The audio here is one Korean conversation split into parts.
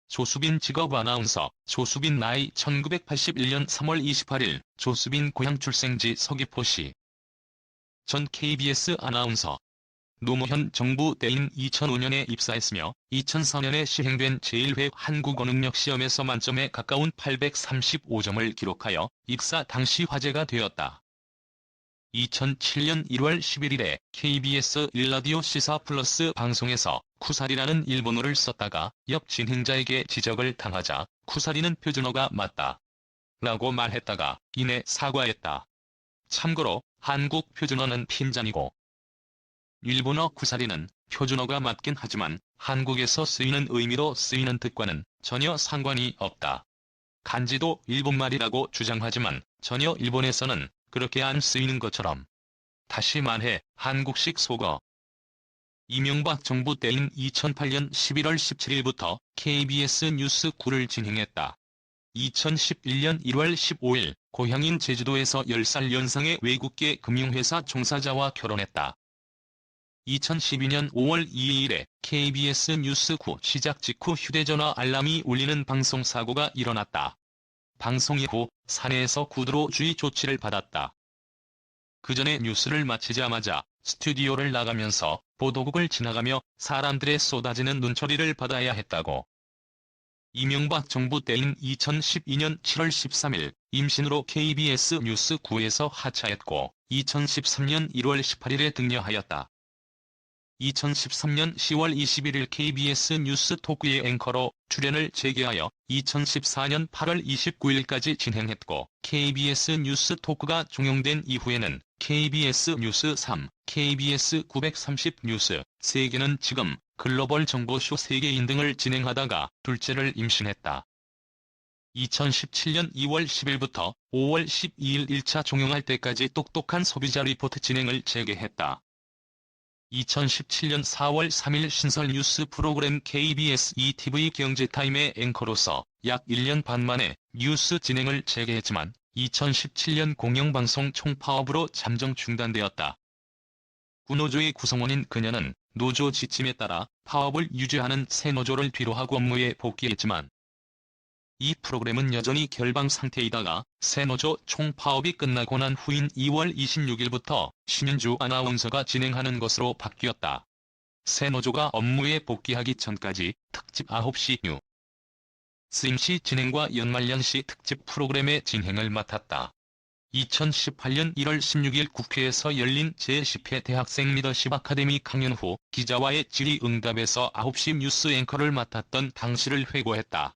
조수빈 직업 아나운서. 조수빈 나이 1981년 3월 28일 조수빈 고향 출생지 서귀포시. 전 KBS 아나운서. 노무현 정부 때인 2005년에 입사했으며 2004년에 시행된 제1회 한국어능력시험에서 만점에 가까운 835점을 기록하여 입사 당시 화제가 되었다. 2007년 1월 11일에 KBS 일라디오 시사 플러스 방송에서 쿠사리라는 일본어를 썼다가 옆 진행자에게 지적을 당하자 쿠사리는 표준어가 맞다 라고 말했다가 이내 사과했다. 참고로 한국 표준어는 핀잔이고 일본어 쿠사리는 표준어가 맞긴 하지만 한국에서 쓰이는 의미로 쓰이는 뜻과는 전혀 상관이 없다. 간지도 일본말이라고 주장하지만 전혀 일본에서는 그렇게 안 쓰이는 것처럼. 다시 말해 한국식 속어. 이명박 정부 때인 2008년 11월 17일부터 KBS 뉴스 9를 진행했다. 2011년 1월 15일 고향인 제주도에서 10살 연상의 외국계 금융회사 종사자와 결혼했다. 2012년 5월 2일에 KBS 뉴스 9 시작 직후 휴대전화 알람이 울리는 방송사고가 일어났다. 방송 이후 사내에서 구두로 주의 조치를 받았다. 그 전에 뉴스를 마치자마자 스튜디오를 나가면서 보도국을 지나가며 사람들의 쏟아지는 눈초리를 받아야 했다고. 이명박 정부 때인 2012년 7월 13일 임신으로 KBS 뉴스 9에서 하차했고 2013년 1월 18일에 등려하였다. 2013년 10월 21일 KBS 뉴스 토크의 앵커로 출연을 재개하여 2014년 8월 29일까지 진행했고 KBS 뉴스 토크가 종영된 이후에는 KBS 뉴스 3, KBS 930 뉴스, 3개는 지금 글로벌 정보쇼 세계인 등을 진행하다가 둘째를 임신했다. 2017년 2월 10일부터 5월 12일 1차 종영할 때까지 똑똑한 소비자 리포트 진행을 재개했다. 2017년 4월 3일 신설 뉴스 프로그램 KBS ETV 경제타임의 앵커로서 약 1년 반 만에 뉴스 진행을 재개했지만 2017년 공영방송 총파업으로 잠정 중단되었다. 구노조의 구성원인 그녀는 노조 지침에 따라 파업을 유지하는 새 노조를 뒤로하고 업무에 복귀했지만 이 프로그램은 여전히 결방 상태이다가 새 노조 총파업이 끝나고 난 후인 2월 26일부터 신윤주 아나운서가 진행하는 것으로 바뀌었다. 새 노조가 업무에 복귀하기 전까지 특집 9시 뉴스 MC 진행과 연말연시 특집 프로그램의 진행을 맡았다. 2018년 1월 16일 국회에서 열린 제10회 대학생 리더십 아카데미 강연 후 기자와의 질의응답에서 9시 뉴스 앵커를 맡았던 당시를 회고했다.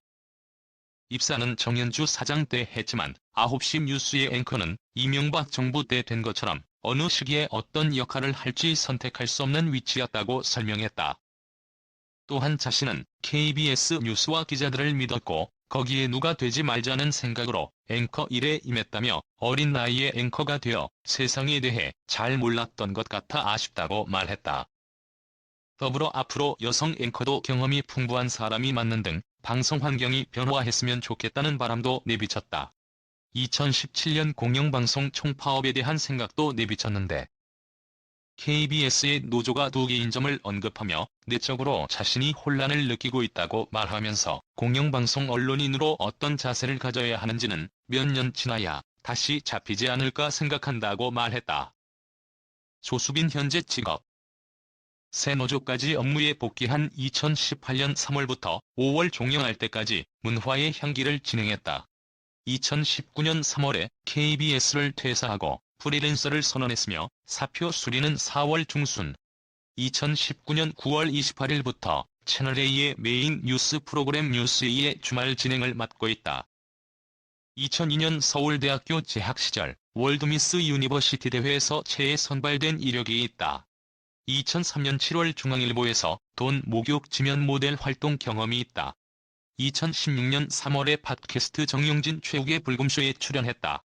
입사는 정현주 사장 때 했지만 9시 뉴스의 앵커는 이명박 정부 때 된 것처럼 어느 시기에 어떤 역할을 할지 선택할 수 없는 위치였다고 설명했다. 또한 자신은 KBS 뉴스와 기자들을 믿었고 거기에 누가 되지 말자는 생각으로 앵커 일에 임했다며 어린 나이에 앵커가 되어 세상에 대해 잘 몰랐던 것 같아 아쉽다고 말했다. 더불어 앞으로 여성 앵커도 경험이 풍부한 사람이 맡는 등 방송 환경이 변화했으면 좋겠다는 바람도 내비쳤다. 2017년 공영방송 총파업에 대한 생각도 내비쳤는데 KBS의 노조가 2개인 점을 언급하며 내적으로 자신이 혼란을 느끼고 있다고 말하면서 공영방송 언론인으로 어떤 자세를 가져야 하는지는 몇 년 지나야 다시 잡히지 않을까 생각한다고 말했다. 조수빈 현재 직업. 새 노조까지 업무에 복귀한 2018년 3월부터 5월 종영할 때까지 문화의 향기를 진행했다. 2019년 3월에 KBS를 퇴사하고 프리랜서를 선언했으며 사표 수리는 4월 중순. 2019년 9월 28일부터 채널A의 메인 뉴스 프로그램 뉴스A의 주말 진행을 맡고 있다. 2002년 서울대학교 재학 시절 월드미스 유니버시티 대회에서 최애 선발된 이력이 있다. 2003년 7월 중앙일보에서 돈 목욕 지면 모델 활동 경험이 있다. 2016년 3월에 팟캐스트 정용진 최욱의 불금쇼에 출연했다.